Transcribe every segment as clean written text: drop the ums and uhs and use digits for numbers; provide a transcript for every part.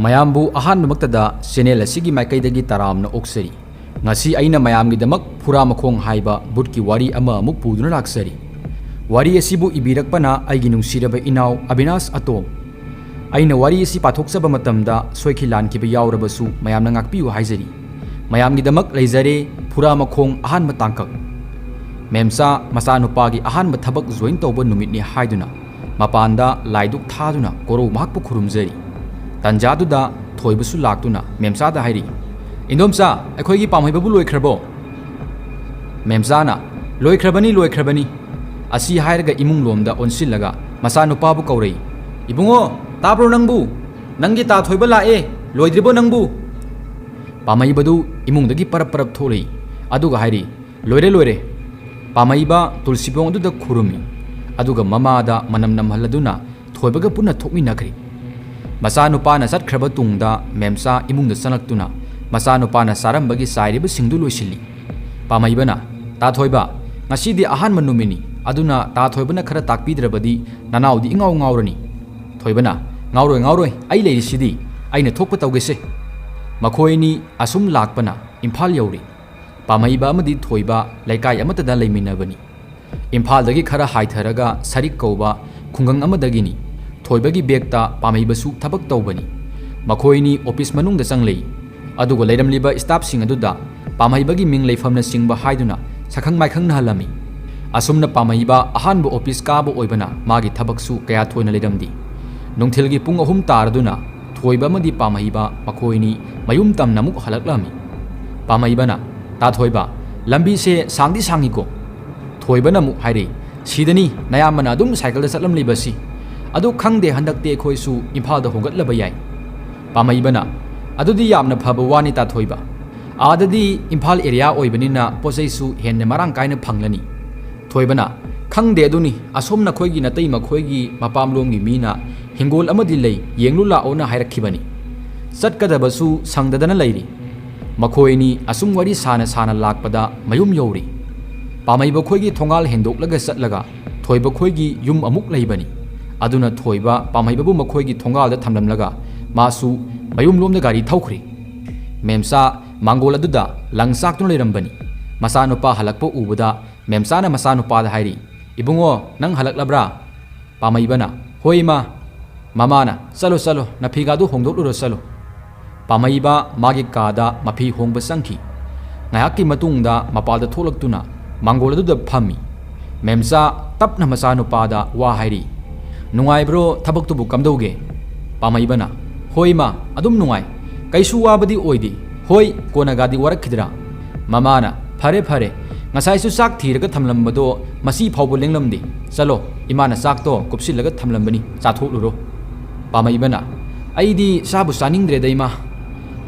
ꯃꯌꯥꯝꯕꯨ ꯑꯍꯥꯟꯕꯃꯛꯇꯗ ꯆꯦꯅꯦꯜ ꯑꯁꯤꯒꯤ ꯃꯥꯏꯀꯩꯗꯒꯤ ꯇꯔꯥꯝꯅ ꯑꯣꯛꯆꯔꯤ. ꯉꯁꯤ ꯑꯩꯅ ꯃꯌꯥꯝꯒꯤꯗꯃꯛ ꯐꯨꯔꯥ ꯃꯈꯣꯡ ꯍꯥꯏꯕ ꯕꯨꯠꯀꯤ ꯋꯥꯔꯤ ꯑꯃ ꯑꯃꯨꯛ ꯄꯨꯗꯨꯅ ꯂꯥꯛꯆꯔꯤ. ꯋꯥꯔꯤ ꯑꯁꯤꯕꯨ ꯏꯕꯤꯔꯛꯄꯅ ꯑꯩꯒꯤ ꯅꯨꯡꯁꯤꯔꯕ ꯏꯅꯥꯎ ꯑꯕꯤꯅꯥꯁ ꯑꯇꯣꯝ. ꯑꯩꯅ ꯋꯥꯔꯤ ꯑꯁꯤ ꯄꯥꯊꯣꯛꯆꯕ ꯃꯇꯝꯗ ꯁꯣꯏꯈꯤ ꯂꯥꯟꯈꯤꯕ ꯌꯥꯎꯔꯕꯁꯨ ꯃꯌꯥꯝꯅ ꯉꯥꯛꯄꯤꯌꯨ ꯍꯥꯏꯖꯔꯤ. ꯃꯌꯥꯝꯒꯤꯗꯃꯛ ꯂꯩꯖꯔꯦ ꯐꯨꯔꯥ ꯃꯈꯣꯡ ꯑꯍꯥꯟꯕ ꯇꯥꯡꯀꯛ. ꯃꯦꯝꯆꯥ ꯃꯆꯥꯅꯨꯄꯥꯒꯤ ꯑꯍꯥꯟꯕ ꯊꯕꯛ ꯖꯣꯏꯟ ꯇꯧꯕ ꯅꯨꯃꯤꯠꯅꯤ ꯍꯥꯏꯗꯨꯅ ꯃꯄꯥꯟꯗ ꯂꯥꯏꯗꯨꯛ ꯊꯥꯗꯨꯅ ꯀꯣꯔꯧ ꯃꯍꯥꯛꯄꯨ ꯈꯨꯔꯨꯝꯖꯔꯤ. ꯇꯟꯖꯥꯗꯨꯗ ꯊꯣꯏꯕꯁꯨ ꯂꯥꯛꯇꯨꯅ ꯃꯦꯝꯆꯥꯗ ꯍꯥꯏꯔꯤ, "ꯏꯟꯗꯣꯝꯆꯥ, ꯑꯩꯈꯣꯏꯒꯤ ꯄꯥꯝꯍꯩꯕꯕꯨ ꯂꯣꯏꯈ꯭ꯔꯕꯣ?" ꯃꯦꯝꯆꯥꯅ, "ꯂꯣꯏꯈ꯭ꯔꯕꯅꯤ." ꯑꯁꯤ ꯍꯥꯏꯔꯒ ꯏꯃꯨꯡ ꯂꯣꯝꯗ ꯑꯣꯟꯁꯤꯜꯂꯒ ꯃꯆꯥꯅꯨꯄꯥꯕꯨ ꯀꯧꯔꯛꯏ. "ꯏꯕꯨꯡꯉꯣ, ꯇꯥꯕ꯭ꯔꯣ ꯅꯪꯕꯨ? ꯅꯪꯒꯤ ꯇꯥ ꯊꯣꯏꯕ ꯂꯥꯛꯑꯦ, ꯂꯣꯏꯗ꯭ꯔꯤꯕꯣ ꯅꯪꯕꯨ?" ꯄꯥꯝꯍꯩꯕꯗꯨ ꯏꯃꯨꯡꯗꯒꯤ ꯄꯔꯞ ꯊꯣꯛꯂꯛꯏ. ꯑꯗꯨꯒ ꯍꯥꯏꯔꯤ, "ꯂꯣꯏꯔꯦ." ꯄꯥꯝꯍꯩꯕ ꯇꯨꯜꯁꯤꯕꯣꯡ ꯑꯗꯨꯗ ꯈꯨꯔꯨꯝꯃꯤ. ꯑꯗꯨꯒ ꯃꯃꯥꯗ ꯃꯅꯝ ꯅꯝꯍꯜꯂꯗꯨꯅ ꯊꯣꯏꯕꯒ ꯄꯨꯟꯅ ꯊꯣꯛꯃꯤꯟꯅꯈ꯭ꯔꯤ. ꯃꯆꯥꯅꯨꯄꯥꯅ ꯆꯠꯈ꯭ꯔꯕ ꯇꯨꯡꯗ ꯃꯦꯝꯆꯥ ꯏꯃꯨꯡꯗ ꯆꯪꯂꯛꯇꯨꯅ ꯃꯆꯥꯅꯨꯄꯥꯅ ꯆꯥꯔꯝꯕꯒꯤ ꯆꯥꯏꯔꯤꯕꯁꯤꯡꯗꯨ ꯂꯣꯏꯁꯤꯜꯂꯤ. ꯄꯥꯝꯍꯩꯕꯅ, "ꯇꯥ ꯊꯣꯏꯕ, ꯉꯁꯤꯗꯤ ꯑꯍꯥꯟꯕ ꯅꯨꯃꯤꯠꯅꯤ, ꯑꯗꯨꯅ ꯇꯥ ꯊꯣꯏꯕꯅ ꯈꯔ ꯇꯥꯛꯄꯤꯗ꯭ꯔꯕꯗꯤ ꯅꯅꯥꯎꯗꯤ ꯏꯉꯥꯎ ꯉꯥꯎꯔꯅꯤ." ꯊꯣꯏꯕꯅ, "ꯉꯥꯎꯔꯣꯏ, ꯑꯩ ꯂꯩꯔꯤꯁꯤꯗꯤ, ꯑꯩꯅ ꯊꯣꯛꯄ ꯇꯧꯒꯦꯁꯦ." ꯃꯈꯣꯏꯅꯤ ꯑꯁꯨꯝ ꯂꯥꯛꯄꯅ ꯏꯝꯐꯥꯜ ꯌꯧꯔꯤ. ꯄꯥꯝꯍꯩꯕ ꯑꯃꯗꯤ ꯊꯣꯏꯕ ꯂꯩꯀꯥꯏ ꯑꯃꯠꯇꯗ ꯂꯩꯃꯤꯟꯅꯕꯅꯤ. ꯏꯝꯐꯥꯜꯗꯒꯤ ꯈꯔ ꯍꯥꯏꯊꯔꯒ ꯁꯔꯤꯛ ꯀꯧꯕ ꯈꯨꯡꯒꯪ ꯑꯃꯗꯒꯤꯅꯤ. ꯊꯣꯏꯕꯒꯤ ꯕꯦꯛꯇ ꯄꯥꯝꯍꯩꯕꯁꯨ ꯊꯕꯛ ꯇꯧꯕꯅꯤ. ꯃꯈꯣꯏꯅꯤ ꯑꯣꯐꯤꯁ ꯃꯅꯨꯡꯗ ꯆꯪꯂꯛꯏ. ꯑꯗꯨꯒ ꯂꯩꯔꯝꯂꯤꯕ ꯁ꯭ꯇꯥꯐꯁꯤꯡ ꯑꯗꯨꯗ ꯄꯥꯝꯍꯩꯕꯒꯤ ꯃꯤꯡ ꯂꯩꯐꯝꯅꯆꯤꯡꯕ ꯍꯥꯏꯗꯨꯅ ꯁꯛꯈꯪ ꯃꯥꯏꯈꯪꯅꯍꯜꯂꯝꯃꯤ. ꯑꯁꯨꯝꯅ ꯄꯥꯝꯍꯩꯕ ꯑꯍꯥꯟꯕ ꯑꯣꯐꯤꯁ ꯀꯥꯕ ꯑꯣꯏꯕꯅ ꯃꯥꯒꯤ ꯊꯕꯛꯁꯨ ꯀꯌా ꯊꯣꯏꯅ ꯂꯩꯔꯝꯗꯦ. ꯅꯨꯡꯊꯤꯜꯒꯤ ꯄꯨꯡ 3 ꯇꯥꯔꯗꯨꯅ ꯊꯣꯏꯕ ꯑꯃꯗꯤ ꯄꯥꯝꯍꯩꯕ ꯃꯈꯣꯏꯅꯤ ꯃꯌꯨꯝ ꯇꯝꯅ ꯑꯃꯨꯛ ꯍꯜꯂꯛꯂꯝꯃꯤ. ꯄꯥꯝꯍꯩꯕꯅ, "ꯇꯥ ꯊꯣꯏꯕ, ꯂꯝꯕꯤꯁꯦ ꯁꯥꯡꯗꯤ ꯁꯥꯡꯉꯤꯀꯣ?" ꯊꯣꯏꯕꯅ ꯑꯃꯨꯛ ꯍꯥꯏꯔꯤ, "ꯁꯤꯗꯅꯤ ꯅꯌꯥꯝꯕꯅ ꯑꯗꯨꯝ ꯁꯥꯏꯀꯜꯗ ꯆꯠꯂꯝꯂꯤꯕꯁꯤ. ꯑꯗꯨ ꯈꯪꯗꯦ, ꯍꯟꯗꯛꯇꯤ ꯑꯩꯈꯣꯏꯁꯨ ꯏꯝꯐꯥꯜꯗ ꯍꯣꯡꯒꯠꯂꯕ ꯌꯥꯏ." ꯄꯥꯝꯍꯩꯕꯅ, "ꯑꯗꯨꯗꯤ ꯌꯥꯝꯅ ꯐꯕ ꯋꯥꯅꯤ ꯇꯥ ꯊꯣꯏꯕ. ꯑꯥꯗꯗꯤ ꯏꯝꯐꯥꯜ ꯑꯦꯔꯤꯌꯥ ꯑꯣꯏꯕꯅꯤꯅ ꯄꯣꯠꯆꯩꯁꯨ ꯍꯦꯟꯅ ꯃꯔꯥꯡ ꯀꯥꯏꯅ ꯐꯪꯂꯅꯤ." ꯊꯣꯏꯕꯅ, "ꯈꯪꯗꯦ, ꯑꯗꯨꯅꯤ ꯑꯁꯣꯝ ꯅꯈꯣꯏꯒꯤ ꯅꯇꯩ ꯃꯈꯣꯏꯒꯤ ꯃꯄꯥꯝꯂꯣꯝꯒꯤ ꯃꯤꯅ ꯍꯤꯡꯒꯣꯜ ꯑꯃꯗꯤ ꯂꯩ, ꯌꯦꯡꯂꯨ ꯂꯥꯛꯑꯣꯅ ꯍꯥꯏꯔꯛꯈꯤꯕꯅꯤ. ꯆꯠꯀꯗꯕꯁꯨ ꯁꯪꯗꯗꯅ ꯂꯩꯔꯤ." ꯃꯈꯣꯏꯅꯤ ꯑꯁꯨꯝ ꯋꯥꯔꯤ ꯁꯥꯅ ꯂꯥꯛꯄꯗ ꯃꯌꯨꯝ ꯌꯧꯔꯤ. ꯄꯥꯝꯍꯩꯕ ꯈꯣꯏꯒꯤ ꯊꯣꯡꯒꯥꯜ ꯍꯦꯟꯗꯣꯛꯂꯒ ꯆꯠꯂꯒ ꯊꯣꯏꯕ ꯈꯣꯏꯒꯤ ꯌꯨꯝ ꯑꯃꯨꯛ ꯂꯩꯕꯅꯤ. ꯑꯗꯨꯅ ꯊꯣꯏꯕ ꯄꯥꯝꯍꯩꯕꯕꯨ ꯃꯈꯣꯏꯒꯤ ꯊꯣꯡꯒꯥꯜꯗ ꯊꯝꯂꯝꯂꯒ ꯃꯥꯁꯨ ꯃꯌꯨꯝꯂꯣꯝꯗ ꯒꯥꯔꯤ ꯊꯧꯈ꯭ꯔꯤ. ꯃꯦꯝꯆꯥ ꯃꯥꯡꯒꯣꯜ ꯑꯗꯨꯗ ꯂꯪ ꯆꯥꯛꯇꯨꯅ ꯂꯩꯔꯝꯕꯅꯤ. ꯃꯆꯥꯅꯨꯄꯥ ꯍꯜꯂꯛꯄ ꯎꯕꯗ ꯃꯦꯝꯆꯥꯅ ꯃꯆꯥꯅꯨꯄꯥꯗ ꯍꯥꯏꯔꯤ, "ꯏꯕꯨꯡꯉꯣ, ꯅꯪ ꯍꯜꯂꯛꯂꯕ꯭ꯔꯥ?" ꯄꯥꯝꯍꯩꯕꯅ, "ꯍꯣꯏ ꯏꯃꯥ." ꯃꯃꯥꯅ, "ꯆꯠꯂꯣ, ꯅꯐꯤꯒꯥꯗꯨ ꯍꯣꯡꯗꯣꯛꯂꯨꯔꯣ, ꯆꯠꯂꯣ." ꯄꯥꯝꯍꯩꯕ ꯃꯥꯒꯤ ꯀꯥꯗ ꯃꯐꯤ ꯍꯣꯡꯕ ꯆꯪꯈꯤ. ꯉꯥꯏꯍꯥꯛꯀꯤ ꯃꯇꯨꯡꯗ ꯃꯄꯥꯜꯗ ꯊꯣꯛꯂꯛꯇꯨꯅ ꯃꯥꯡꯒꯣꯜ ꯑꯗꯨꯗ ꯐꯝꯃꯤ. ꯃꯦꯝꯆꯥ ꯇꯞꯅ ꯃꯆꯥꯅꯨꯄꯥꯗ ꯋꯥ ꯍꯥꯏꯔꯤ, "ꯅꯨꯡꯉꯥꯏꯕ꯭ꯔꯣ ꯊꯕꯛꯇꯨꯕꯨ ꯀꯝꯗꯧꯒꯦ?" ꯄꯥꯝꯍꯩꯕꯅ, "ꯍꯣꯏ ꯏꯃꯥ, ꯑꯗꯨꯝ ꯅꯨꯡꯉꯥꯏ. ꯀꯩꯁꯨ ꯋꯥꯕꯗꯤ ꯑꯣꯏꯗꯦ. ꯍꯣꯏ, ꯀꯣꯟꯅꯒꯥꯗꯤ ꯋꯥꯔꯛꯈꯤꯗ꯭ꯔꯥ?" ꯃꯃꯥꯅ, "ꯐꯔꯦ. ꯉꯁꯥꯏꯁꯨ ꯆꯥꯛ ꯊꯤꯔꯒ ꯊꯝꯂꯝꯕꯗꯣ ꯃꯁꯤ ꯐꯥꯎꯕ ꯂꯦꯡꯂꯝꯗꯦ. ꯆꯠꯂꯣ, ꯏꯃꯥꯅ ꯆꯥꯛꯇꯣ ꯀꯨꯞꯁꯤꯜꯂꯒ ꯊꯝꯂꯝꯕꯅꯤ, ꯆꯥꯊꯣꯛꯂꯨꯔꯣ." ꯄꯥꯝꯍꯩꯕꯅ, "ꯑꯩꯗꯤ ꯆꯥꯕꯨ ꯆꯥꯅꯤꯡꯗ꯭ꯔꯦꯗ ꯏꯃꯥ.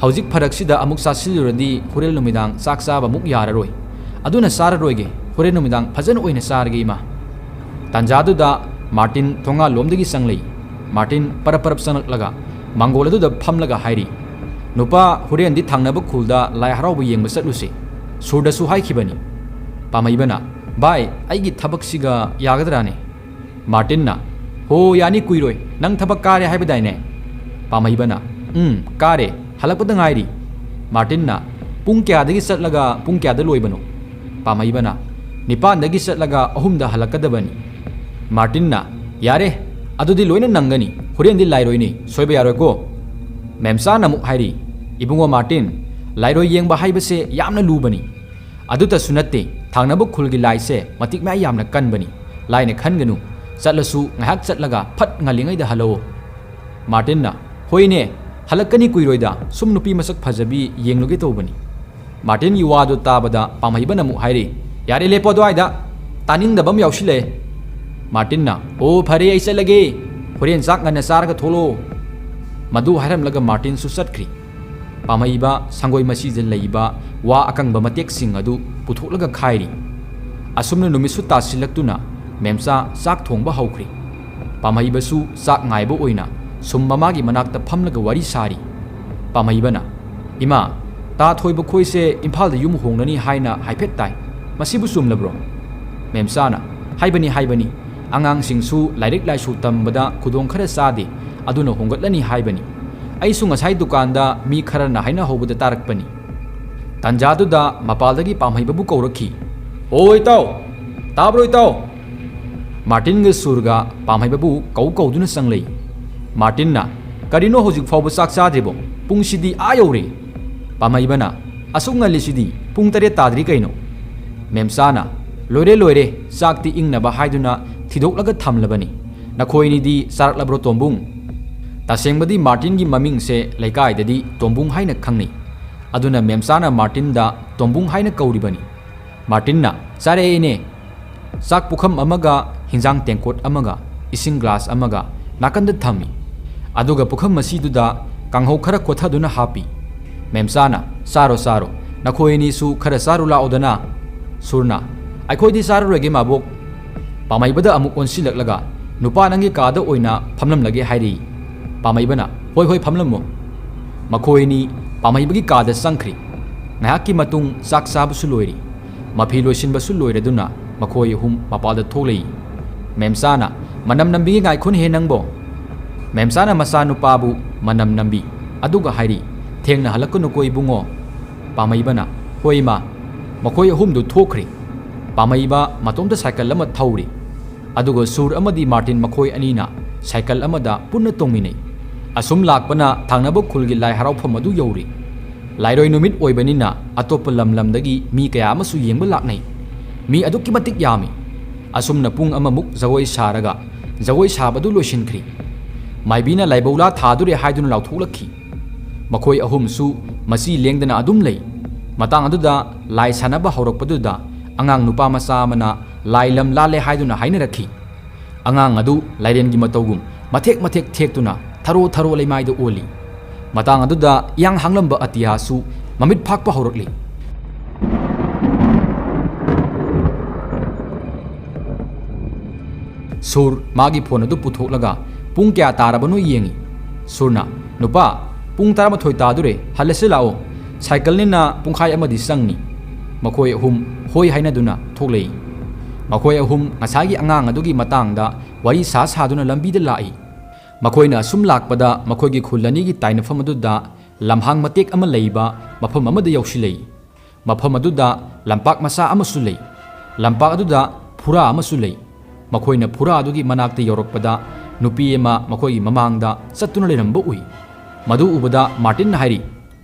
ꯍꯧꯖꯤꯛ ꯐꯔꯛꯁꯤꯗ ꯑꯃꯨꯛ ꯆꯥꯁꯤꯜꯂꯨꯔꯗꯤ ꯍꯣꯔꯦꯟ ꯅꯨꯃꯤꯗꯥꯡ ꯆꯥꯛ ꯆꯥꯕ ꯑꯃꯨꯛ ꯌꯥꯔꯔꯣꯏ. ꯑꯗꯨꯅ ꯆꯥꯔꯔꯣꯏꯒꯦ. ꯍꯣꯔꯦꯟ ꯅꯨꯃꯤꯗꯥꯡ ꯐꯖꯅ ꯑꯣꯏꯅ ꯆꯥꯔꯒꯦ ꯏꯃꯥ." ꯇꯥꯟꯖꯥꯗꯨꯗ ꯃꯥꯔꯇꯤꯟ ꯊꯣꯡꯒꯥꯜ ꯂꯣꯝꯗꯒꯤ ꯆꯪꯂꯛꯏ. ꯃꯥꯔꯇꯤꯟ ꯄꯔꯞ ꯆꯪꯂꯛꯂꯒ ꯃꯥꯡꯒꯣꯜ ꯑꯗꯨꯗ ꯐꯝꯂꯒ ꯍꯥꯏꯔꯤ, "ꯅꯨꯄꯥ, ꯍꯣꯔꯦꯟꯗꯤ ꯊꯪꯅꯕ ꯈꯨꯜꯗ ꯂꯥꯏ ꯍꯔꯥꯎꯕ ꯌꯦꯡꯕ ꯆꯠꯂꯨꯁꯦ. ꯁꯨꯔꯗꯁꯨ ꯍꯥꯏꯈꯤꯕꯅꯤ." ꯄꯥꯝꯍꯩꯕꯅ, "ꯚꯥꯏ, ꯑꯩꯒꯤ ꯊꯕꯛꯁꯤꯒ ꯌꯥꯒꯗ꯭ꯔꯥꯅꯦ?" ꯃꯥꯔꯇꯤꯟꯅ, "ꯍꯣ, ꯌꯥꯅꯤ, ꯀꯨꯏꯔꯣꯏ. ꯅꯪ ꯊꯕꯛ ꯀꯥꯔꯦ ꯍꯥꯏꯕꯗꯥꯏꯅꯦ?" ꯄꯥꯝꯍꯩꯕꯅ, "ꯀꯥꯔꯦ, ꯍꯜꯂꯛꯄꯗ ꯉꯥꯏꯔꯤ." ꯃꯥꯔꯇꯤꯟꯅ, "ꯄꯨꯡ ꯀꯌꯥꯗꯒꯤ ꯆꯠꯂꯒ ꯄꯨꯡ ꯀꯌꯥꯗ ꯂꯣꯏꯕꯅꯣ?" ꯄꯥꯝꯍꯩꯕꯅ, 9 ꯆꯠꯂꯒ 3 ꯍꯜꯂꯛꯀꯗꯕꯅꯤ." ꯃꯥꯔꯇꯤꯟꯅ, "ꯌꯥꯔꯦ, ꯑꯗꯨꯗꯤ ꯂꯣꯏꯅ ꯅꯪꯒꯅꯤ. ꯍꯣꯔꯦꯟꯗꯤ ꯂꯥꯏꯔꯣꯏꯅꯤ, ꯁꯣꯏꯕ ꯌꯥꯔꯣꯏꯀꯣ." ꯃꯦꯝꯆꯥꯅ ꯑꯃꯨꯛ ꯍꯥꯏꯔꯤ, "ꯏꯕꯨꯡꯉꯣ ꯃꯥꯔꯇꯤꯟ, ꯂꯥꯏꯔꯣꯏ ꯌꯦꯡꯕ ꯍꯥꯏꯕꯁꯦ ꯌꯥꯝꯅ ꯂꯨꯕꯅꯤ. ꯑꯗꯨꯇꯁꯨ ꯅꯠꯇꯦ, ꯊꯪꯅꯕ ꯈꯨꯜꯒꯤ ꯂꯥꯏꯁꯦ ꯃꯇꯤꯛ ꯃꯌꯥ ꯌꯥꯝꯅ ꯀꯟꯕꯅꯤ. ꯂꯥꯏꯅ ꯈꯟꯒꯅꯨ. ꯆꯠꯂꯁꯨ ꯉꯥꯏꯍꯥꯛ ꯆꯠꯂꯒ ꯐꯠ ꯉꯜꯂꯤꯉꯩꯗ ꯍꯜꯂꯛꯑꯣ." ꯃꯥꯔꯇꯤꯟꯅ, "ꯍꯣꯏꯅꯦ, ꯍꯜꯂꯛꯀꯅꯤ, ꯀꯨꯏꯔꯣꯏꯗ. ꯁꯨꯝ ꯅꯨꯄꯤ ꯃꯁꯛ ꯐꯖꯕꯤ ꯌꯦꯡꯂꯨꯒꯦ ꯇꯧꯕꯅꯤ." ꯃꯥꯔꯇꯤꯟꯒꯤ ꯋꯥꯗꯨ ꯇꯥꯕꯗ ꯄꯥꯝꯍꯩꯕꯅ ꯑꯃꯨꯛ ꯍꯥꯏꯔꯤ, "ꯌꯥꯔꯦ, ꯂꯦꯞꯄꯣ ꯑꯗꯨꯋꯥꯏꯗ. ꯇꯥꯅꯤꯡꯗꯕ ꯑꯃ ꯌꯥꯎꯁꯤꯜꯂꯛꯑꯦ." ꯃꯥꯔꯇꯤꯟꯅ, "ꯑꯣ, ꯐꯔꯦ, ꯑꯩ ꯆꯠꯂꯒꯦ. ꯍꯣꯔꯦꯟ ꯆꯥꯛ ꯉꯟꯅ ꯆꯥꯔꯒ ꯊꯣꯛꯂꯛꯑꯣ." ꯃꯗꯨ ꯍꯥꯏꯔꯝꯂꯒ ꯃꯥꯔꯇꯤꯟꯁꯨ ꯆꯠꯈ꯭ri꯫ ꯄꯥꯝꯍꯩꯕ ꯁꯪꯒꯣꯏ ꯃꯆꯤꯗ ꯂꯩꯕ ꯋꯥ ꯑꯀꯪꯕ ꯃꯇꯦꯛꯁꯤꯡ ꯑꯗꯨ ꯄꯨꯊꯣꯛꯂꯒ ꯈꯥꯏꯔꯤ꯫ ꯑꯁꯨꯝꯅ ꯅꯨꯃꯤꯠꯁꯨ ꯇꯥꯁꯤꯜꯂꯛꯇꯨꯅ ꯃꯦꯝꯆꯥ ꯆꯥꯛ ꯊꯣꯡꯕ ꯍꯧꯈ꯭ri꯫ ꯄꯥꯝꯍꯩꯕꯁꯨ ꯆꯥꯛ ꯉꯥꯏꯕ ꯑꯣꯏꯅ ꯁꯨꯝ ꯃꯃꯥꯒꯤ ꯃꯅꯥꯛꯇ ꯐꯝꯂꯒ ꯋꯥꯔꯤ ꯁꯥꯔꯤ꯫ ꯄꯥꯝꯍꯩꯕꯅ, "ꯏꯃꯥ, ꯇꯥ ꯊꯣꯏꯕ ꯈꯣꯏꯁꯦ ꯏꯝꯐꯥꯜꯗ ꯌꯨꯝ ꯍꯣꯡꯅꯅꯤ ꯍꯥꯏꯅ ꯍꯥꯏꯐꯦꯠ ꯇꯥꯏ. ꯃꯁꯤꯕꯨ ꯆꯨꯝꯂꯕ꯭ꯔꯣ?" ꯃꯦꯝꯆꯥꯅ, "ꯍꯥꯏꯕꯅꯤ. ꯑꯉꯥꯡꯁꯤꯡꯁꯨ ꯂꯥꯏꯔꯤꯛ ꯂꯥꯏꯁꯨ ꯇꯝꯕꯗ ꯈꯨꯗꯣꯡ ꯈꯔ ꯆꯥꯗꯦ, ꯑꯗꯨꯅ ꯍꯣꯡꯒꯠꯂꯅꯤ ꯍꯥꯏꯕꯅꯤ. ꯑꯩꯁꯨ ꯉꯁꯥꯏ ꯗꯨꯀꯥꯟꯗ ꯃꯤ ꯈꯔꯅ ꯍꯥꯏꯅꯍꯧꯕꯗ ꯇꯥꯔꯛꯄꯅꯤ꯫ ꯇꯥꯟꯖꯥꯗꯨꯗ ꯃꯄꯥꯜꯗꯒꯤ ꯄꯥꯝꯍꯩꯕꯕꯨ ꯀꯧꯔꯛꯈꯤ꯫ "ꯑꯣ ꯏꯇꯥꯎ, ꯇꯥꯕ꯭ꯔꯣ ꯏꯇꯥꯎ?" ꯃꯥꯔꯇꯤꯟꯒ ꯁꯨꯔꯒ ꯄꯥꯝꯍꯩꯕꯕꯨ ꯀꯧꯗꯨꯅ ꯆꯪꯂꯩ꯫ ꯃꯥꯔꯇꯤꯟꯅ, "ꯀꯔꯤꯅꯣ ꯍꯧꯖꯤꯛ ꯐꯥꯎꯕ ꯆꯥꯛ ꯆꯥꯗ꯭ꯔꯤꯕꯣ? ꯄꯨꯡꯁꯤꯗꯤ ꯌꯧꯔꯦ." ꯄꯥꯝꯍꯩꯕꯅ, "ꯑꯁꯨꯛ ꯉꯜꯂꯤꯁꯤꯗꯤ ꯄꯨꯡ 7 ꯇꯥꯗ꯭ꯔꯤ ꯀꯩꯅꯣ?" ꯃꯦꯝꯆꯥꯅ, "ꯂꯣꯏꯔꯦ ꯂꯣꯏꯔꯦ, ꯆꯥꯛꯇꯤ ꯏꯪꯅꯕ ꯍꯥꯏꯗꯨꯅ ꯊꯤꯗꯣꯛꯂꯒ ꯊꯝꯂꯕꯅꯤ꯫ ꯅꯈꯣꯏꯅꯤꯗꯤ ꯆꯥꯔꯛꯂꯕ꯭ꯔꯣ ꯇꯣꯝꯕꯨꯡ?" ꯇꯁꯦꯡꯕꯗꯤ ꯃꯥꯔꯇꯤꯟꯒꯤ ꯃꯃꯤꯡꯁꯦ ꯂꯩꯀꯥꯏꯗꯗꯤ ꯇꯣꯝꯕꯨꯡ ꯍꯥꯏꯅ ꯈꯪꯅꯩ꯫ ꯑꯗꯨꯅ ꯃꯦꯝꯆꯥꯅ ꯃꯥꯔꯇꯤꯟꯗ ꯇꯣꯝꯕꯨꯡ ꯍꯥꯏꯅ ꯀꯧꯔꯤꯕꯅꯤ꯫ ꯃꯥꯔꯇꯤꯟꯅ, "ꯆꯥꯔꯛꯑꯦꯅꯦ꯫ ꯆꯥꯛ ꯄꯨꯈꯝ ꯑꯃꯒ ꯍꯤꯟꯖꯥꯡ ꯇꯦꯡꯀꯣꯠ ꯑꯃꯒ ꯏꯁꯤꯡ ꯒ꯭ꯂꯥꯁ ꯑꯃꯒ ꯅꯥꯀꯟꯗ ꯊꯝꯃꯤ꯫ ꯑꯗꯨꯒ ꯄꯨꯈꯝ ꯑꯁꯤꯗꯨꯗ ꯀꯥꯡꯍꯧ ꯈꯔ ꯈꯣꯊꯗꯨꯅ ꯍꯥꯞꯄꯤ꯫ ꯃꯦꯝꯆꯥꯅ, "ꯆꯥꯔꯣ ꯆꯥꯔꯣ, ꯅꯈꯣꯏꯅꯤꯁꯨ ꯈꯔ ꯆꯥꯔꯨ ꯂꯥꯛꯑꯣꯗꯅ." ꯁꯨꯔꯅ, "ꯑꯩꯈꯣꯏꯗꯤ ꯆꯥꯔꯔꯣꯏꯒꯦ ꯃꯥꯕꯣꯛ." ꯄꯥꯝꯍꯩꯕꯗ ꯑꯃꯨꯛ ꯑꯣꯟꯁꯤꯜꯂꯛꯂꯒ, "ꯅꯨꯄꯥ ꯅꯪꯒꯤ ꯀꯥꯗ ꯑꯣꯏꯅ ꯐꯝꯂꯝꯂꯒꯦ ꯍꯥꯏꯔꯤ." ꯄꯥꯝꯍꯩꯕꯅ, "ꯍꯣꯏ ꯍꯣꯏ ꯐꯝꯂꯝꯃꯣ." ꯃꯈꯣꯏꯅꯤ ꯄꯥꯝꯍꯩꯕꯒꯤ ꯀꯥꯗ ꯆꯪꯈ꯭ꯔꯤ꯫ ꯉꯥꯏꯍꯥꯛꯀꯤ ꯃꯇꯨꯡ ꯆꯥꯛ ꯆꯥꯕꯁꯨ ꯂꯣꯏꯔꯤ꯫ ꯃꯐꯤ ꯂꯣꯏꯁꯤꯟꯕꯁꯨ ꯂꯣꯏꯔꯗꯨꯅ ꯃꯈꯣꯏ ꯑꯍꯨꯝ ꯃꯄꯥꯜꯗ ꯊꯣꯛꯂꯛꯏ꯫ ꯃꯦꯝꯆꯥꯅ, "ꯃꯅꯝ ꯅꯝꯕꯤꯒꯦ ꯉꯥꯏꯈꯣꯅꯦꯍꯦ ꯅꯪꯕꯣ." ꯃꯦꯝꯆꯥꯅ ꯃꯆꯥꯅꯨꯄꯥꯕꯨ ꯃꯅꯝ ꯅꯝꯕꯤ, ꯑꯗꯨꯒ ꯍꯥꯏꯔꯤ, "ꯊꯦꯡꯅ ꯍꯜꯂꯛꯀꯅꯨꯀꯣ ꯏꯕꯨꯡꯉꯣ." ꯄꯥꯝꯍꯩꯕꯅ, "ꯍꯣꯏ ꯏꯃꯥ." ꯃꯈꯣꯏ ꯑꯍꯨꯝꯗꯨ ꯊꯣꯛꯈ꯭ꯔꯤ꯫ ꯄꯥꯝꯍꯩꯕ ꯃꯇꯣꯝꯇ ꯁꯥꯏꯀꯜ ꯑꯃ ꯊꯧꯔꯤ꯫ ꯑꯗꯨꯒ ꯁꯨꯔ ꯑꯃꯗꯤ ꯃꯥꯔꯇꯤꯟ ꯃꯈꯣꯏ ꯑꯅꯤꯅ ꯁꯥꯏꯀꯜ ꯑꯃꯗ ꯄꯨꯟꯅ ꯇꯣꯡꯃꯤꯟꯅꯩ꯫ ꯑꯁꯨꯝ ꯂꯥꯛꯄꯅ ꯊꯪꯅꯕ ꯈꯨꯜꯒꯤ ꯂꯥꯏ ꯍꯔꯥꯎꯐꯝ ꯑꯗꯨ ꯌꯧꯔꯤ꯫ ꯂꯥꯏꯔꯣꯏ ꯅꯨꯃꯤꯠ ꯑꯣꯏꯕꯅꯤꯅ ꯑꯇꯣꯞꯄ ꯂꯝꯗꯒꯤ ꯃꯤ ꯀꯌꯥ ꯑꯃꯁꯨ ꯌꯦꯡꯕ ꯂꯥꯛꯅꯩ꯫ ꯃꯤ ꯑꯗꯨꯛꯀꯤ ꯃꯇꯤꯛ ꯌꯥꯝꯃꯤ꯫ ꯑꯁꯨꯝꯅ ꯄꯨꯡ ꯑꯃꯃꯨꯛ ꯖꯒꯣꯏ ꯁꯥꯔꯒ ꯖꯒꯣꯏ ꯁꯥꯕꯗꯨ ꯂꯣꯏꯁꯤꯟꯈ꯭ꯔꯤ꯫ ꯃꯥꯏꯕꯤꯅ ꯂꯥꯏꯕꯧꯂꯥ ꯊꯥꯗꯣꯔꯦ ꯍꯥꯏꯗꯨꯅ ꯂꯥꯎꯊꯣꯛꯂꯛꯈꯤ꯫ ꯃꯈꯣꯏ ꯑꯍꯨꯝꯁꯨ ꯃꯆꯤ ꯂꯦꯡꯗꯅ ꯑꯗꯨꯝ ꯂꯩ꯫ ꯃꯇꯥꯡ ꯑꯗꯨꯗ ꯂꯥꯏ ꯁꯥꯟꯅꯕ ꯍꯧꯔꯛꯄꯗꯨꯗ ꯑꯉꯥꯡ ꯅꯨꯄꯥ ꯃꯆꯥ ꯑꯃꯅ ꯂꯥꯏ ꯂꯝ ꯂꯥꯜꯂꯦ ꯍꯥꯏꯗꯨꯅ ꯍꯥꯏꯅꯔꯛꯈꯤ꯫ ꯑꯉꯥꯡ ꯑꯗꯨ ꯂꯥꯏꯔꯦꯟꯒꯤ ꯃꯇꯧꯒꯨꯝ ꯃꯊꯦꯛ ꯃꯊꯦꯛ ꯊꯦꯛꯇꯨꯅ ꯊꯔꯣ ꯊꯔꯣ ꯂꯩꯃꯥꯏꯗ ꯑꯣꯜꯂꯤ꯫ ꯃꯇꯥꯡ ꯑꯗꯨꯗ ꯏꯌꯥꯡ ꯍꯥꯡꯂꯝꯕ ꯑꯇꯤꯌꯥꯁꯨ ꯃꯃꯤꯠ ꯐꯥꯛꯄ ꯍꯧꯔꯛꯂꯤ꯫ ꯁꯨꯔ ꯃꯥꯒꯤ ꯐꯣꯟ ꯑꯗꯨ ꯄꯨꯊꯣꯛꯂꯒ ꯄꯨꯡ ꯀꯌꯥ ꯇꯥꯔꯕꯅꯣ ꯌꯦꯡꯉꯤ꯫ ꯁꯨꯔꯅ, "ꯅꯨꯄꯥ, ꯄꯨꯡ 11 ꯇꯥꯗꯣꯔꯦ, ꯍꯜꯂꯁꯤ ꯂꯥꯛꯑꯣ꯫ ꯁꯥꯏꯀꯜꯅꯤꯅ ꯄꯨꯡꯈꯥꯏ ꯑꯃꯗꯤ ꯆꯪꯅꯤ." ꯃꯈꯣꯏ ꯑꯍꯨꯝ ꯍꯣꯏ ꯍꯥꯏꯅꯗꯨꯅ ꯊꯣꯛꯂꯛꯏ꯫ ꯃꯈꯣꯏ ꯑꯍꯨꯝ ꯉꯁꯥꯏꯒꯤ ꯑꯉꯥꯡ ꯑꯗꯨꯒꯤ ꯃꯇꯥꯡꯗ ꯋꯥꯔꯤ ꯁꯥꯗꯨꯅ ꯂꯝꯕꯤꯗ ꯂꯥꯛꯏ꯫ ꯃꯈꯣꯏꯅ ꯑꯁꯨꯝ ꯂꯥꯛꯄꯗ ꯃꯈꯣꯏꯒꯤ ꯈꯨꯜ ꯑꯅꯤꯒꯤ ꯇꯥꯏꯅꯐꯝ ꯑꯗꯨꯗ ꯂꯝꯍꯥꯡ ꯃꯇꯦꯛ ꯑꯃ ꯂꯩꯕ ꯃꯐꯝ ꯑꯃꯗ ꯌꯧꯁꯤꯜꯂꯛꯏ꯫ ꯃꯐꯝ ꯑꯗꯨꯗ ꯂꯝꯄꯥꯛ ꯃꯆꯥ ꯑꯃꯁꯨ ꯂꯩ꯫ ꯂꯝꯄꯥꯛ ꯑꯗꯨꯗ ꯐꯨꯔꯥ ꯑꯃꯁꯨ ꯂꯩ꯫ ꯃꯈꯣꯏꯅ ꯐꯨꯔꯥ ꯑꯗꯨꯒꯤ ꯃꯅꯥꯛꯇ ꯌꯧꯔꯛꯄꯗ ꯅꯨꯄꯤ ꯑꯃ ꯃꯈꯣꯏꯒꯤ ꯃꯃꯥꯡꯗ ꯆꯠꯇꯨꯅ ꯂꯩꯔꯝꯕ ꯎꯏ꯫ ꯃꯗꯨ ꯎꯕꯗ ꯃꯥꯔꯇꯤꯟꯅ ꯍꯥꯏꯔꯤ,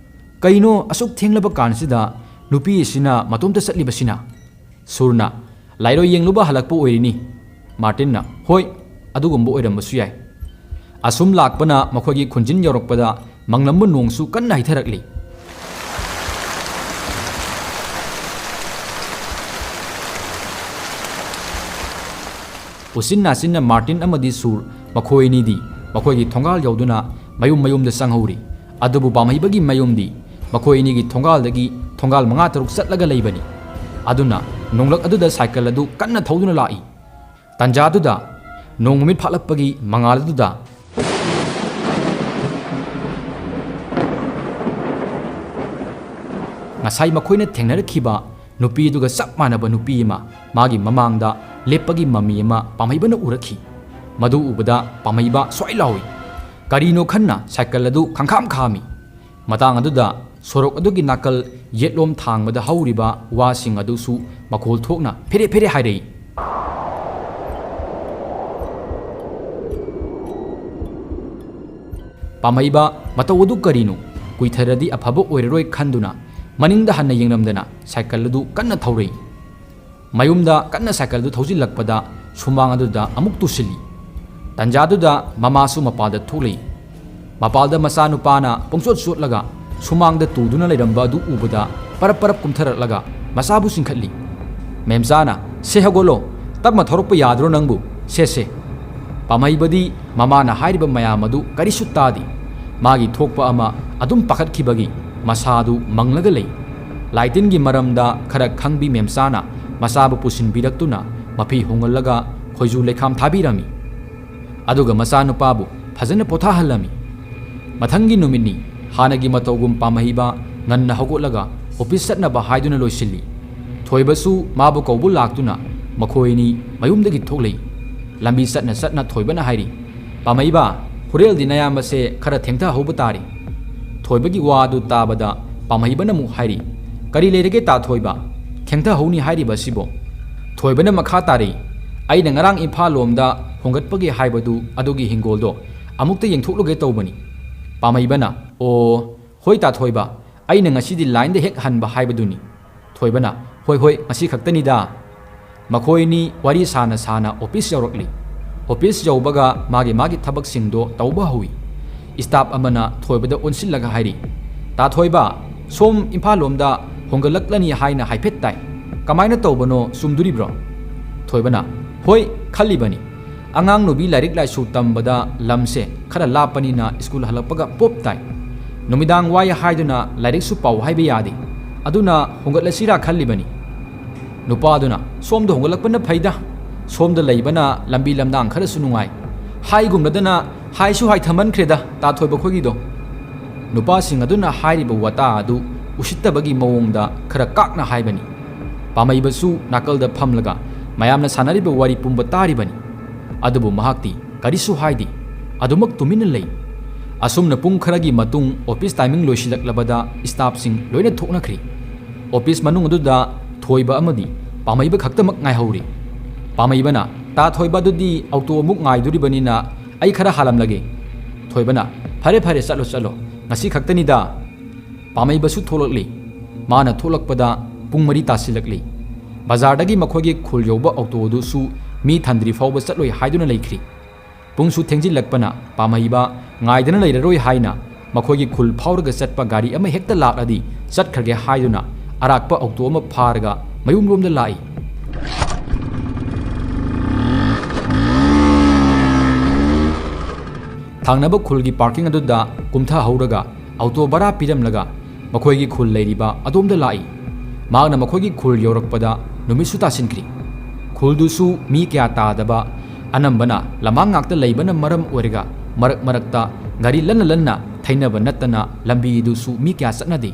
"ꯀꯩꯅꯣ ꯑꯁꯨꯛ ꯊꯦꯡꯂꯕ ꯀꯥꯟꯁꯤꯗ ꯅꯨꯄꯤ ꯑꯁꯤꯅ ꯃꯇꯣꯝꯇ ꯆꯠꯂꯤꯕꯁꯤꯅ?" ꯁꯨꯔꯅ, "ꯂꯥꯏꯔꯣꯏ ꯌꯦꯡꯂꯨꯕ ꯍꯜꯂꯛꯄ ꯑꯣꯏꯔꯤꯅꯤ." ꯃꯥꯔꯇꯤꯟꯅ, "ꯍꯣꯏ, ꯑꯗꯨꯒꯨꯝꯕ ꯑꯣꯏꯔꯝꯕꯁꯨ ꯌꯥꯏ." ꯑꯁꯨꯝ ꯂꯥꯛꯄꯅ ꯃꯈꯣꯏꯒꯤ ꯈꯨꯟꯖꯤꯟ ꯌꯧꯔꯛꯄꯗ ꯃꯪꯂꯝꯕ ꯅꯣꯡꯁꯨ ꯀꯟꯅ ꯍꯩꯊꯔꯛꯂꯤ꯫ ꯎꯆꯤꯟ ꯅꯥꯆꯤꯟꯅ ꯃꯥꯔꯇꯤꯟ ꯑꯃꯗꯤ ꯁꯨꯔ ꯃꯈꯣꯏꯅꯤꯗꯤ ꯃꯈꯣꯏꯒꯤ ꯊꯣꯡꯒꯥꯜ ꯌꯧꯗꯨꯅ ꯃꯌꯨꯝꯗ ꯆꯪꯍꯧꯔꯤ꯫ ꯑꯗꯨꯕꯨ ꯄꯥꯝꯍꯩꯕꯒꯤ ꯃꯌꯨꯝꯗꯤ ꯃꯈꯣꯏ ꯑꯅꯤꯒꯤ ꯊꯣꯡꯒꯥꯜꯗꯒꯤ ꯊꯣꯡꯒꯥꯜ 5-6 ꯆꯠꯂꯒ ꯂꯩꯕꯅꯤ꯫ ꯑꯗꯨꯅ ꯅꯣꯡꯂꯛ ꯑꯗꯨꯗ ꯁꯥꯏꯀꯜ ꯑꯗꯨ ꯀꯟꯅ ꯊꯧꯗꯨꯅ ꯂꯥꯛꯏ꯫ ꯇꯥꯟꯖꯥꯗꯨꯗ ꯅꯣꯡ ꯃꯃꯤꯠ ꯐꯥꯠꯂꯛꯄꯒꯤ ꯃꯉꯥꯜ ꯑꯗꯨꯗ ꯉꯁꯥꯏ ꯃꯈꯣꯏꯅ ꯊꯦꯡꯅꯔꯛꯈꯤꯕ ꯅꯨꯄꯤ ꯑꯗꯨꯒ ꯆꯞ ꯃꯥꯟꯅꯕ ꯅꯨꯄꯤ ꯑꯃ ꯃꯥꯒꯤ ꯃꯃꯥꯡꯗ ꯂꯦꯞꯄꯒꯤ ꯃꯃꯤ ꯑꯃ ꯄꯥꯝꯍꯩꯕꯅ ꯎꯔꯛꯈꯤ꯫ ꯃꯗꯨ ꯎꯕꯗ ꯄꯥꯝꯍꯩꯕ ꯁ꯭ꯋꯥꯏ ꯂꯥꯎꯏ꯫ ꯀꯔꯤꯅꯣ ꯈꯟꯅ ꯁꯥꯏꯀꯜ ꯑꯗꯨ ꯈꯪꯈꯥꯝ ꯈꯥꯝꯃꯤ꯫ ꯃꯇꯥꯡ ꯑꯗꯨꯗ ꯁꯣꯔꯣꯛ ꯑꯗꯨꯒꯤ ꯅꯥꯀꯜ ꯌꯦꯠꯂꯣꯝ ꯊꯥꯡꯕꯗ ꯍꯧꯔꯤꯕ ꯋꯥꯁꯤꯡ ꯑꯗꯨꯁꯨ ꯃꯈꯣꯜ ꯊꯣꯛꯅ ꯐꯦꯔꯦ ꯐꯦꯔꯦ ꯍꯥꯏꯔꯛꯏ꯫ ꯄꯥꯝꯍꯩꯕ ꯃꯇꯧ ꯑꯗꯨ ꯀꯔꯤꯅꯣ, ꯀꯨꯏꯊꯔꯗꯤ ꯑꯐꯕ ꯑꯣꯏꯔꯔꯣꯏ ꯈꯟꯗꯨꯅ ꯃꯅꯤꯡꯗ ꯍꯟꯅ ꯌꯦꯡꯂꯝꯗꯅ ꯁꯥꯏꯀꯜ ꯑꯗꯨ ꯀꯟꯅ ꯊꯧꯔꯛꯏ꯫ ꯃꯌꯨꯝꯗ ꯀꯟꯅ ꯁꯥꯏꯀꯜ ꯑꯗꯨ ꯊꯧꯖꯤꯜꯂꯛꯄꯗ ꯁꯨꯃꯥꯡ ꯑꯗꯨꯗ ꯑꯃꯨꯛ ꯇꯨꯁꯤꯜꯂꯤ꯫ ꯇꯥꯟꯖꯥꯗꯨꯗ ꯃꯃꯥꯁꯨ ꯃꯄꯥꯜꯗ ꯊꯣꯛꯂꯛꯏ꯫ ꯃꯄꯥꯜꯗ ꯃꯆꯥꯅꯨꯄꯥꯅ ꯄꯨꯡꯆꯣꯠ ꯆꯣꯠꯂꯒ ꯁꯨꯃꯥꯡꯗ ꯇꯨꯗꯨꯅ ꯂꯩꯔꯝꯕ ꯑꯗꯨ ꯎꯕꯗ ꯄꯔꯞ ꯄꯔꯞ ꯀꯨꯝꯊꯔꯛꯂꯒ ꯃꯆꯥꯕꯨ ꯆꯤꯡꯈꯠꯂꯤ꯫ ꯃꯦꯝꯆꯥꯅ, "ꯁꯦ ꯍꯧꯒꯠꯂꯣ, ꯇꯞꯅ ꯊꯧꯔꯛꯄ ꯌꯥꯗ꯭ꯔꯣ ꯅꯪꯕꯨ, ꯁꯦ." ꯄꯥꯝꯍꯩꯕꯗꯤ ꯃꯃꯥꯅ ꯍꯥꯏꯔꯤꯕ ꯃꯌꯥꯝ ꯑꯗꯨ ꯀꯔꯤꯁꯨ ꯇꯥꯗꯦ꯫ ꯃꯥꯒꯤ ꯊꯣꯛꯄ ꯑꯃ ꯑꯗꯨꯝ ꯄꯥꯈꯠꯈꯤꯕꯒꯤ ꯃꯁꯥꯗꯨ ꯃꯪꯂꯒ ꯂꯩ꯫ ꯂꯥꯏꯇꯤꯟꯒꯤ ꯃꯔꯝꯗ ꯈꯔ ꯈꯪꯕꯤ ꯃꯦꯝꯆꯥꯅ ꯃꯆꯥꯕꯨ ꯄꯨꯁꯤꯟꯕꯤꯔꯛꯇꯨꯅ ꯃꯐꯤ ꯍꯣꯡꯍꯜꯂꯒ ꯈꯣꯏꯖꯨ ꯂꯩꯈꯥꯝ ꯊꯥꯕꯤꯔꯝꯃꯤ꯫ ꯑꯗꯨꯒ ꯃꯆꯥꯅꯨꯄꯥꯕꯨ ꯐꯖꯅ ꯄꯣꯊꯥꯍꯜꯂꯝꯃꯤ꯫ ꯃꯊꯪꯒꯤ ꯅꯨꯃꯤꯠꯅꯤ ꯍꯥꯟꯅꯒꯤ ꯃꯇꯧꯒꯨꯝ ꯄꯥꯝꯍꯩꯕ ꯉꯟꯅ ꯍꯧꯒꯠꯂꯒ ꯑꯣꯐꯤꯁ ꯆꯠꯅꯕ ꯍꯥꯏꯗꯨꯅ ꯂꯣꯏꯁꯤꯜꯂꯤ꯫ ꯊꯣꯏꯕꯁꯨ ꯃꯥꯕꯨ ꯀꯧꯕ ꯂꯥꯛꯇꯨꯅ ꯃꯈꯣꯏꯅꯤ ꯃꯌꯨꯝꯗꯒꯤ ꯊꯣꯛꯂꯛꯏ꯫ ꯂꯝꯕꯤ ꯆꯠꯅ ꯊꯣꯏꯕꯅ ꯍꯥꯏꯔꯤ, "ꯄꯥꯝꯍꯩꯕ, ꯍꯨꯔꯦꯜꯗꯤ ꯅꯌꯥꯝꯕꯁꯦ ꯈꯔ ꯊꯦꯡꯊꯍꯧꯕ ꯇꯥꯔꯤ ꯊꯣꯏꯕꯒꯤ ꯋꯥ ꯑꯗꯨ ꯇꯥꯕꯗ ꯄꯥꯝꯍꯩꯕꯅ ꯑꯃꯨꯛ ꯍꯥꯏꯔꯤ ꯀꯔꯤ ꯂꯩꯔꯒꯦ ꯇꯥ ꯊꯣꯏꯕ ꯊꯦꯡꯊꯍꯧꯅꯤ ꯍꯥꯏꯔꯤꯕ ꯑꯁꯤꯕꯣ ꯊꯣꯏꯕꯅ ꯃꯈꯥ ꯇꯥꯔꯤ ꯑꯩꯅ ꯉꯔꯥꯡ ꯏꯝꯐꯥꯜ ꯂꯣꯝꯗ ꯍꯣꯡꯒꯠꯄꯒꯤ ꯍꯥꯏꯕꯗꯨ ꯑꯗꯨꯒꯤ ꯍꯤꯡꯒꯣꯜꯗꯣ ꯑꯃꯨꯛꯇ ꯌꯦꯡꯊꯣꯛꯂꯨꯒꯦ ꯇꯧꯕꯅꯤ ꯄꯥꯝꯍꯩꯕꯅ ꯑꯣ ꯍꯣꯏ ꯇꯥ ꯊꯣꯏꯕ ꯑꯩꯅ ꯉꯁꯤꯗꯤ ꯂꯥꯏꯟꯗ ꯍꯦꯛ ꯍꯟꯕ ꯍꯥꯏꯕꯗꯨꯅꯤ ꯊꯣꯏꯕꯅ ꯍꯣꯏ ꯍꯣꯏ ꯉꯁꯤ ꯈꯛꯇꯅꯤꯗ ꯃꯈꯣꯏꯅꯤ ꯋꯥꯔꯤ ꯁꯥꯅ ꯁꯥꯅ ꯑꯣꯐꯤꯁ ꯌꯧꯔꯛꯂꯤ ꯑꯣꯐꯤꯁ ꯌꯧꯕꯒ ꯃꯥꯒꯤ ꯊꯕꯛꯁꯤꯡꯗꯣ ꯇꯧꯕ ꯍꯧꯏ ꯁ꯭ꯇꯥꯐ ꯑꯃꯅ ꯊꯣꯏꯕꯗ ꯑꯣꯟꯁꯤꯜꯂꯒ ꯍꯥꯏꯔꯤ ꯇꯥ ꯊꯣꯏꯕ ꯁꯣꯝ ꯏꯝꯐꯥꯜ ꯂꯣꯝꯗ ꯍꯣꯡꯒꯠꯂꯛꯂꯅꯤ ꯍꯥꯏꯅ ꯍꯥꯏꯐꯦꯠ ꯇꯥꯏ ꯀꯃꯥꯏꯅ ꯇꯧꯕꯅꯣ ꯆꯨꯝꯗꯨꯔꯤꯕ꯭ꯔꯣ ꯊꯣꯏꯕꯅ ꯍꯣꯏ ꯈꯜꯂꯤꯕꯅꯤ ꯑꯉꯥꯡ ꯅꯨꯕꯤ ꯂꯥꯏꯔꯤꯛ ꯂꯥꯏꯁꯨ ꯇꯝꯕꯗ ꯂꯝꯁꯦ ꯈꯔ ꯂꯥꯞꯄꯅꯤꯅ ꯁ꯭ꯀꯨꯜ ꯍꯜꯂꯛꯄꯒ ꯄꯣꯞ ꯇꯥꯏ ꯅꯨꯃꯤꯗꯥꯡ ꯋꯥꯏ ꯍꯥꯏꯗꯨꯅ ꯂꯥꯏꯔꯤꯛꯁꯨ ꯄꯥꯎ ꯍꯥꯏꯕ ꯌꯥꯗꯦ ꯑꯗꯨꯅ ꯍꯣꯡꯒꯠꯂꯁꯤꯔꯥ ꯈꯜꯂꯤꯕꯅꯤ ꯅꯨꯄꯥꯗꯨꯅ ꯁꯣꯝꯗ ꯍꯣꯡꯒꯠꯂꯛꯄꯅ ꯐꯩꯗ ꯁꯣꯝꯗ ꯂꯩꯕꯅ ꯂꯝꯕꯤ ꯂꯝꯗꯥꯡ ꯈꯔꯁꯨ ꯅꯨꯡꯉꯥꯏ ꯍꯥꯏꯒꯨꯝꯂꯗꯅ ꯍꯥꯏꯁꯨ ꯍꯥꯏꯊꯃꯟꯈ꯭ꯔꯦꯗ ꯇꯥꯊꯣꯏꯕ ꯈꯣꯏꯒꯤꯗꯣ ꯅꯨꯄꯥꯁꯤꯡ ꯑꯗꯨꯅ ꯍꯥꯏꯔꯤꯕ ꯋꯥꯇꯥ ꯑꯗꯨ ꯎꯁꯤꯠꯇꯕꯒꯤ ꯃꯑꯣꯡꯗ ꯈꯔ ꯀꯥꯛꯅ ꯍꯥꯏꯕꯅꯤ ꯄꯥꯝꯍꯩꯕꯁꯨ ꯅꯥꯀꯜꯗ ꯐꯝꯂꯒ ꯃꯌꯥꯝꯅ ꯁꯥꯟꯅꯔꯤꯕ ꯋꯥꯔꯤ ꯄꯨꯝꯕ तारिबनी अदुबु महाक्ति करिसु हाइदि अदुमक तुमिन लई असुमना पुंग खरगी मतुंग ऑफिस टाइमिंग लोइसिलक्लबदा स्टाफ सिंग लोइना थोकनखरि ऑफिस मनुंग अदुदा थोइबा अमदि पामैबा खक्तमक ngaihौरि पामैबना ता थोइबा दुदि ऑटो मुक ngaइदुरिबनिना आई खरा हालम लगे थोइबना फरे फरे चलो चलो ngasi खक्तनिदा पामैबसु थोलक्लि माना थोलक्पदा पुंग मरि तासिलक्लि बाजारदगी मखोगी खुल यौबा ऑटो दुसु मी थंद्री फाउबा चलोय हाइदुना लेख्रि पुंगसु थेंजिलक्पना पामैबा ngaidana leiraroi haina मखोगी खुल फाउरगा चटपा गाड़ी अमा हेक्ता लाकलदि चटखरगे हाइदुना अराकपा ऑटो अमा फारगा मयुम लोमदा लाई थांगनबा खुलगी पार्किंग अदुदा कुमथा हौरगा ऑटो बरा पिरमलगा मखोगी खुल लेरिबा अदोमदा लाई मागना मखोगी खुल यौरकपदा नुमिसु तासिनख्रि खुलदुसु मी क्या तादबा अनंबना लमांग ngakta leibana maram oirga marak marakta gari lanna lanna thainaba natana lambi dusu mi kya satnadi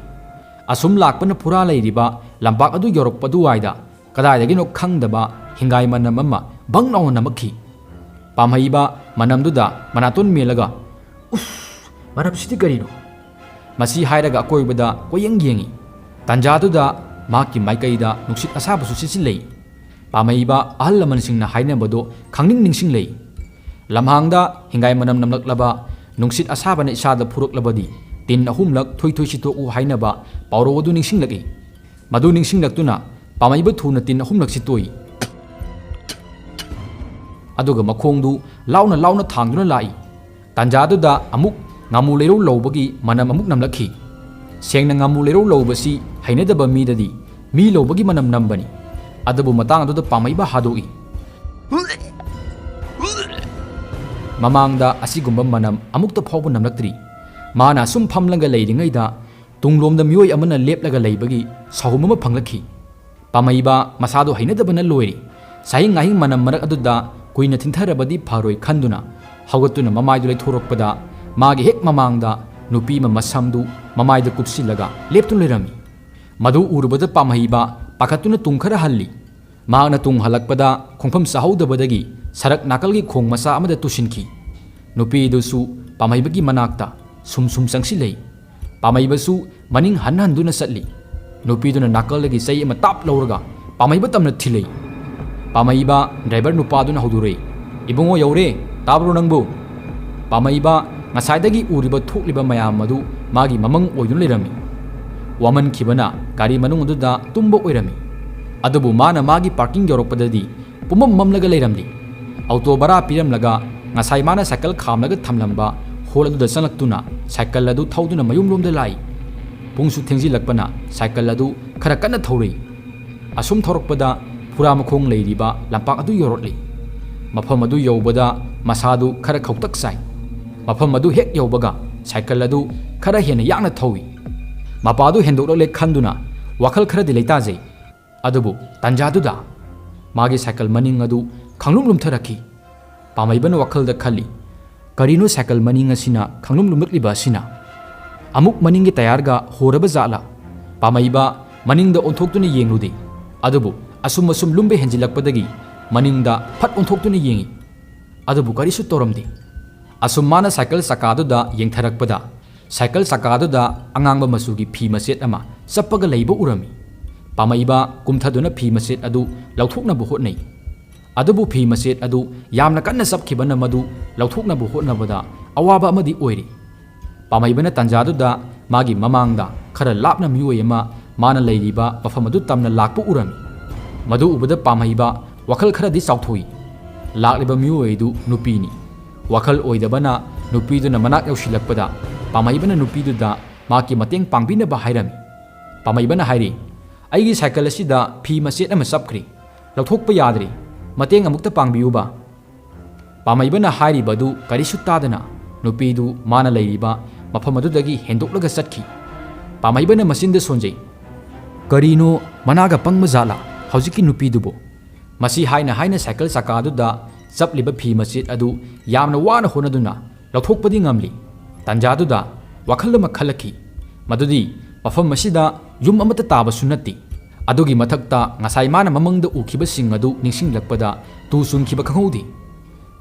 asum lakpana pura leiriba lambak adu yorok padu waida kadai dagino khangdaba hingai manam amma bangnaw namakhi pamhaiba manamduda manaton melaga uff marap siti karino masi hairaga koibada koyeng yengi tanjaduda maki maikaida nuksit asabusu sisilei पामैबा अहल लमनसिंगना हाइनबदो खंगनिंग निंगसिंग लई लमहांगदा हिंगाई मनम नमलक्लबा नुंगसित असाबना इसादा फुरक्लबदी तीन अहुमलक थोइ थोइ सितोकु हाइनबा पावरोदु निंगसिंग लगी मदु निंगसिंग लक्तुना पामैबा थुना तीन अहुमलक सितोई अदुगा मखोंगदु लाउना लाउना थांगदुना लाई तंजादुदा अमुक ngamu leiro lobagi manam amuk namlakhi sengna ngamu leiro lobasi hainadaba midadi mi lobagi manam nambani अदबु Matang अदुदा पामैबा हादोई ममांगदा असिगुंबा मनम अमुक्ता फावबा नमलक्तरी माना सुम फमलंगा लेरिङैदा तुंगलोमदा मियोय अमना लेपलगा लेबगी साहुम अमा फंगलखि पामैबा मसादो हैनदबना लोइरी साहिं ngaहिं मनम मरक अदुदा कुइना थिंथरबदी फारोय खंदुना हौगतुना ममायदु लेथोरकपदा मागे हेक ममांगदा नुपी मसमदु ममायदा कुपसिलगा लेपतुन लेरमी मदु उरुबदा पामैबा पाखतुना तुंखरा हल्ली मागना तुंग हलकपदा खोंफम साहौदबदगी सरक नाकलगी खोंग मसा अमदा तुसिनखि नुपीदुसु पामैबगी मनाक्ता सुम सुम संगसिलै पामैबसु मनिंग हनहनदुना सटली नुपीदुना नाकलगी सै अमा ताप लौरगा पामैबा तमना थिलै पामैबा ड्राइवर नुपादुना हौदुरै इबुंगो यौरे ताब्रो नंगबु पामैबा ngसाइदगी उरिबा थोकलिबा मयाम मदु मागी ममंग ओइदुन लेरमी वामन खिबना गाड़ी मनुंग अदुदा तुम्बो ओइरमी अदुबु माना मागी पार्किंग यौरकपददी पुमम ममलगा लेरमली ऑटो बरा पिरमलगा ngसाइ माना साइकल खामलगा थमलंबा होल अदुदा चलक्तुना साइकल अदु थौदुना मयुम लोमदा लाई पुंगसु थेंजिलक्पना साइकल अदु खरा कन्ना थौरै असुम थौरकपदा पुरा मखोंग लेरिबा लंपाक अदु यौरटली मफम अदु यौबदा मसादु खरा खौतक साइ मफम अदु हेक यौबगा साइकल अदु खरा हेना याना थौई मपादु हेंदोकले खंदुना वखल खरदि लेताजे अदुबु तंजादुदा मागी साइकल मनिंग अदु खंगलुम लुमथरखि पामैबन वखलदा खल्ली करिनो साइकल मनिंग असिना खंगलुम लुमक्लिबा असिना अमुक मनिंग तयारगा होरबा जाला पामैबा मनिंगदा ओंथोक्तुना येंगलुदे अदुबु असुम असुम लुमबे हेंजिलक्पदगी मनिंगदा फट ओंथोक्तुना येंगी अदुबु करिसु तोरमदे asum mana cycle sakaduda yengtharakpada cycle sakadada angangba masugi phi maset ama sappaga leiba urami pamaiba kumthaduna phi maset adu lauthukna bu hotnei adubu phi maset adu yamna kanna sapkhibana madu lauthukna bu hotnabada awaba amadi oiri pamaibana tanjaduda magi mamangda khara lapna miyoyama mana leiriba mafamadu tamna lakpu urami madu ubada pamaiba wakhal khara di sauthoi lakliba miyoydu nupini wakhal oidabana nupiduna manak yausilakpada pamaibana nupiduda maki mateng pangbinaba hairami pamaibana hairi aigi cycle asida phi maset ama sapkhri lauthokpa yadri mateng amukta pangbiyuba pamaibana hairi badu karisu tadana nupidu mana leiriba mafamadudagi hendoklaga satki pamaibana masinda sonjei karino managa pangmajala hojiki nupidubo masi haina haina cycle sakaduda chapliba phi maset adu yamna wana honaduna lauthokpadi ngamli tanjaduda wakhal ma khalaki madudi mafam masida yum amata taba sunati adugi mathakta ngasai mana mamangda ukhiba sing adu ningsinglakpada tu sunkhiba khangudi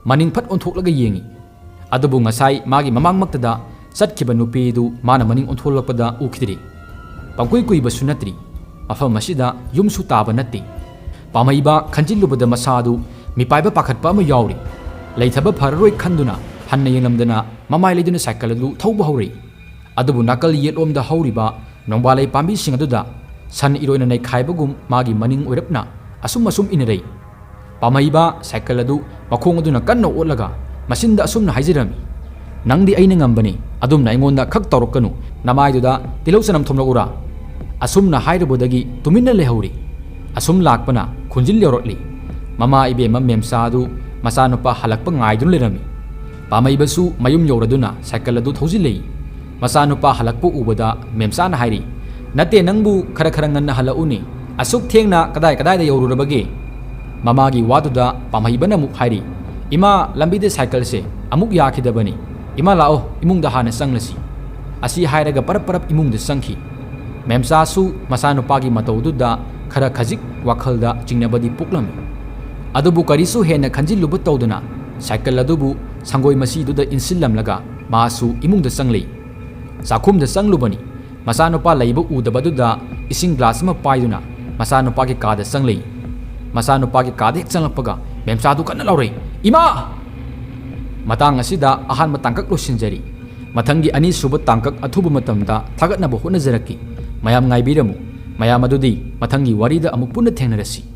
maning phat ontholaga yengi adubu ngasai magi mamangmaktada satkhiba nupi du mana maning ontholakpada ukhidri pangkui kuiba sunatri mafam masida yum su taba nati pamaiba khanjilubada masadu mipaiba pakhatpa ma yauri leithaba pharroi khanduna hanna yengamdana mamai leiduna cycle adu thauba hori adubu nakal yelomda horiba nongbalai pambi sing aduda san iroina nei khaibagum magi maning oirapna asum inarei pamaiba cycle adu makhong aduna kanna otlaga masinda asumna haijirami nangdi aina ngambani adumna aingonda khak tawrokanu namaiduda tilausanam thomlagura asumna hairabodagi tuminna lehori asum lakpana khunjil yorotli mama ibe mamemsa adu masanupa halakpa ngaidun lerami pamaibasu mayum yoraduna cycle adu thojilei masanupa halakpu ubada memsana hairi nate nangbu khara nganna halauni asuk thengna kadai da yorurabage mamagi waduda pamaibana muk hairi ima lambide cycle se amuk yakhidabani ima lao imungda hana sanglasi asi hairaga parap imungda sangki memsa su masanupagi mataududa khara khajik wakhalda jingnabadi puklami adubu karisu hena khanjiluba tawduna cycle adubu sangoi masiduda insillamlaga masu imungda sanglei sakhumda sanglubani masanupa leiba udabaduda ising glass ma paiduna masanupa ki kada sanglei masanupa ki kada hek changlakpaga memsadu kanna laurei ima matang asida ahan matangkak losinjari mathangi ani suba tangkak athuba matamda thagatna bo honajaraki mayam ngaibiramu mayam adudi mathangi warida amuk punna thengnarasi